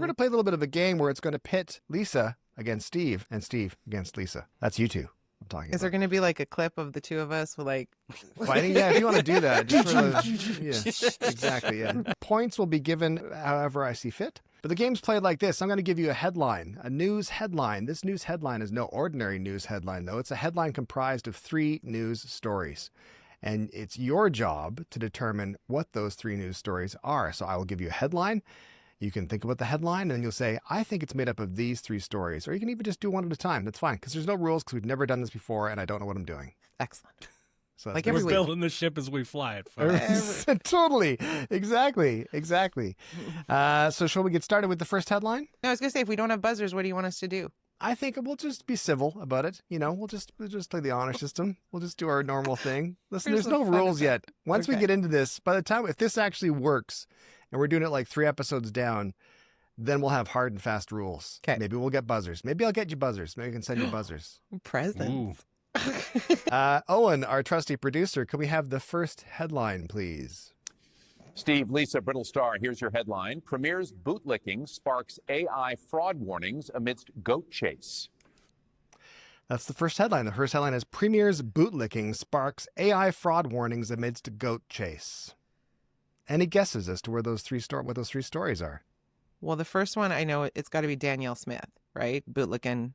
We're going to play a little bit of a game where it's going to pit Lisa against Steve and Steve against Lisa. That's you two I'm talking about. Is there going to be like a clip of the two of us with like fighting? Yeah, if you want to do that. Just for the, yeah, exactly, yeah. Points will be given however I see fit. But the game's played like this. I'm going to give you a headline, a news headline. This news headline is no ordinary news headline, though. It's a headline comprised of 3 news stories. And it's your job to determine what those 3 news stories are. So I will give you a headline. You can think about the headline, and then you'll say, I think it's made up of these 3 stories. Or you can even just do one at a time. That's fine, because there's no rules, because we've never done this before, and I don't know what I'm doing. excellent. So Like We're every week. building the ship as we fly it, folks. Totally. Exactly. So shall we get started with the first headline? No, I was going to say, if we don't have buzzers, what do you want us to do? I think we'll just be civil about it. You know, we'll just play the honor system. We'll just do our normal thing. Listen, Here's there's no the fun rules of it. yet. Once we Okay. get into this, by the time, if this actually works, and we're doing it like 3 episodes down, then we'll have hard and fast rules. 'Kay. Maybe we'll get buzzers. Maybe I'll get you buzzers. Maybe I can send you buzzers. Presents. Owen, our trusty producer, can we have the first headline, please? Steve, Lisa, Brittlestar, here's your headline. Premier's bootlicking sparks AI fraud warnings amidst goat chase. That's the first headline. The first headline is Premier's bootlicking sparks AI fraud warnings amidst goat chase. Any guesses as to where those what those 3 stories are? Well, the first one, I know it's got to be Danielle Smith, right? Bootlicking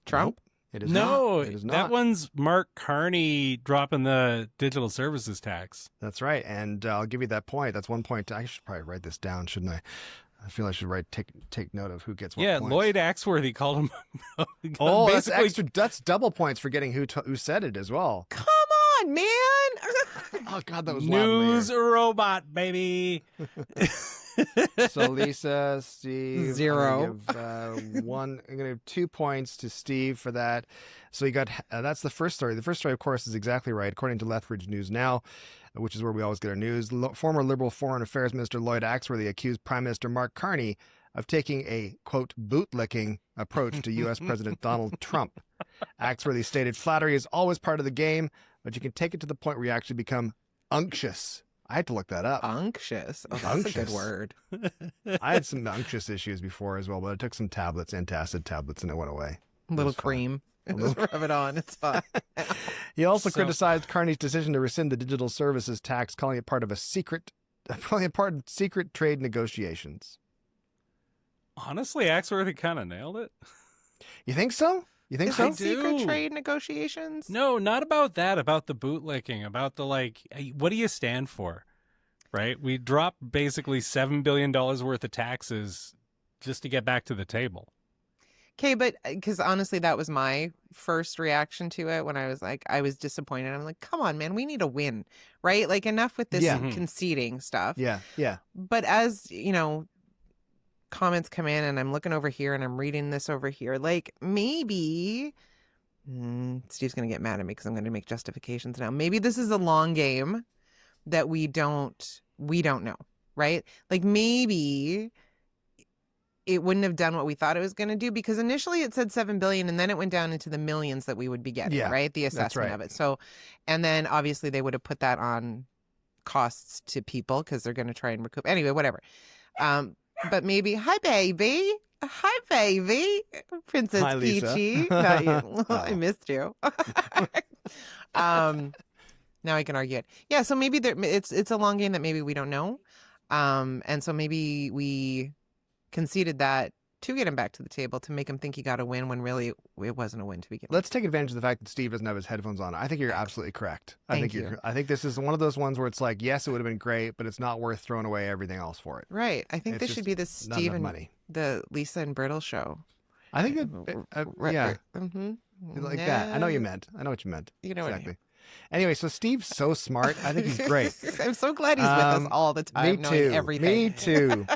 Trump. Nope, it is No, not. It is not. that one's Mark Carney dropping the digital services tax. That's right, and I'll give you that point. That's 1 point. I should probably write this down, shouldn't I? I feel I should take note of who gets what Yeah, points. Lloyd Axworthy called him. Oh, that's basically- extra. That's double points for getting who said it as well. Come on, man. Oh God, that was News loud robot, baby. later. So Lisa, Steve, 0. I'm going to give 2 points to Steve for that. So you got that's the first story. The first story, of course, is exactly right, according to Lethbridge News Now, which is where we always get our news. Former Liberal Foreign Affairs Minister Lloyd Axworthy accused Prime Minister Mark Carney of taking a, quote, bootlicking approach to U.S. President Donald Trump. Axworthy stated, flattery is always part of the game, but you can take it to the point where you actually become unctuous. I had to look that up. Unctuous. Oh, that's a good Unctuous. word. I had some unctuous issues before as well, but I took some tablets, antacid tablets, and it went away. A little was fine. cream. Just rub it on. It's fine. He also So- criticized Carney's decision to rescind the digital services tax, calling it part of secret trade negotiations. Honestly, Axworthy kind of nailed it. You think so? You think Is so? it secret do. trade negotiations? No, not about that. About the bootlicking. About the what do you stand for? Right? We dropped basically $7 billion worth of taxes just to get back to the table. Okay, but because honestly, that was my first reaction to it when I was disappointed. I'm like, come on, man, we need a win, right? Like enough with this Yeah. conceding stuff. Yeah. But as, comments come in and I'm looking over here and I'm reading this over here, like maybe Steve's going to get mad at me because I'm going to make justifications now. Maybe this is a long game that we don't know, right? Like maybe it wouldn't have done what we thought it was going to do because initially it said 7 billion and then it went down into the millions that we would be getting, Yeah, right? The assessment right. of it. So, and then obviously they would have put that on costs to people because they're going to try and recoup. Anyway, whatever. But maybe, hi, baby. Hi, baby. Princess Hi, Lisa. Peachy. Not you. Oh. I missed you. Now I can argue it. Yeah, so maybe it's a long game that maybe we don't know. And so maybe we conceded that to get him back to the table to make him think he got a win when really it wasn't a win to begin with. Let's take advantage of the fact that Steve doesn't have his headphones on. I think you're absolutely correct. I think this is one of those ones where it's like, yes, it would have been great, but it's not worth throwing away everything else for it. Right. I think It's this just should be the not Steve enough and money. the Lisa and Brittle show. I think that, yeah, Mm-hmm. like that. I know what you meant. You know what I Exactly. Anyway, so Steve's so smart. I think he's great. I'm so glad he's with us all the time, Me knowing too. everything. Me too.